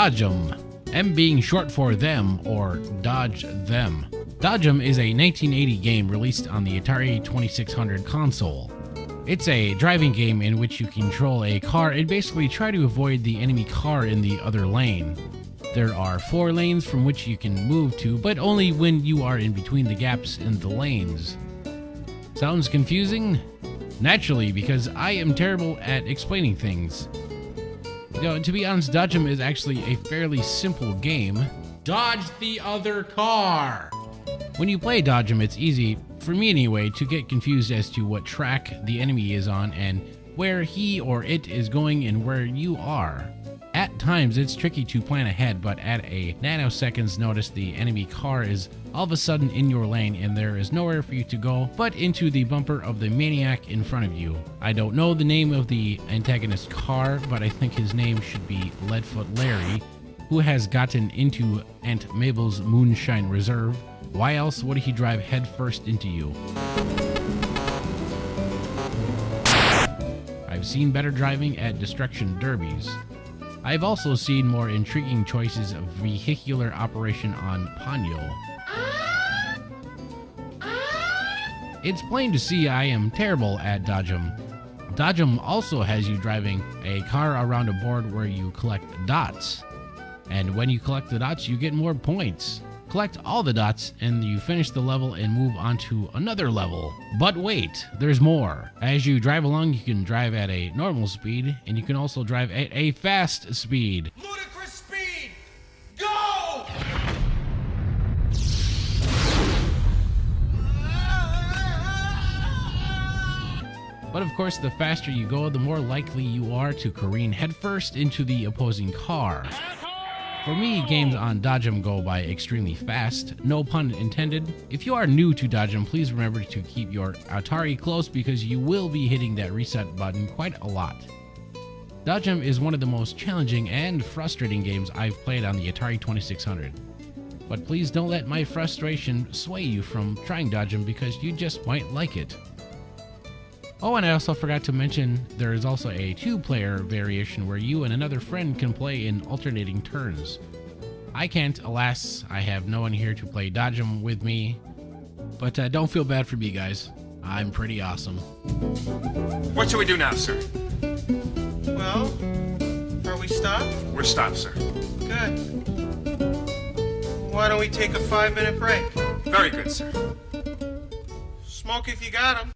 Dodge'em, M being short for them or Dodge Them. Dodge'em is a 1980 game released on the Atari 2600 console. It's a driving game in which you control a car and basically try to avoid the enemy car in the other lane. There are 4 lanes from which you can move to, but only when you are in between the gaps in the lanes. Sounds confusing? Naturally, because I am terrible at explaining things. You know, to be honest, Dodge'em is actually a fairly simple game. Dodge the other car! When you play Dodge'em, it's easy, for me anyway, to get confused as to what track the enemy is on and where he or it is going and where you are. At times, it's tricky to plan ahead, but at a nanoseconds notice, the enemy car is all of a sudden in your lane and there is nowhere for you to go but into the bumper of the maniac in front of you. I don't know the name of the antagonist car, but I think his name should be Leadfoot Larry, who has gotten into Aunt Mabel's Moonshine Reserve. Why else would he drive headfirst into you? I've seen better driving at destruction derbies. I've also seen more intriguing choices of vehicular operation on Ponyo. It's plain to see I am terrible at Dodge'em. Dodge'em also has you driving a car around a board where you collect dots. And when you collect the dots, you get more points. Collect all the dots and you finish the level and move on to another level. But wait, there's more. As you drive along, you can drive at a normal speed and you can also drive at a fast speed. Ludicrous speed! Go! But of course, the faster you go, the more likely you are to careen headfirst into the opposing car. For me, games on Dodge'em go by extremely fast, no pun intended. If you are new to Dodge'em, please remember to keep your Atari close because you will be hitting that reset button quite a lot. Dodge'em is one of the most challenging and frustrating games I've played on the Atari 2600. But please don't let my frustration sway you from trying Dodge'em because you just might like it. Oh, and I also forgot to mention there is also a 2-player variation where you and another friend can play in alternating turns. I can't, alas. I have no one here to play Dodge'em with me. But don't feel bad for me, guys. I'm pretty awesome. What should we do now, sir? Well, are we stopped? We're stopped, sir. Good. Why don't we take a 5-minute break? Very good, sir. Smoke if you got 'em.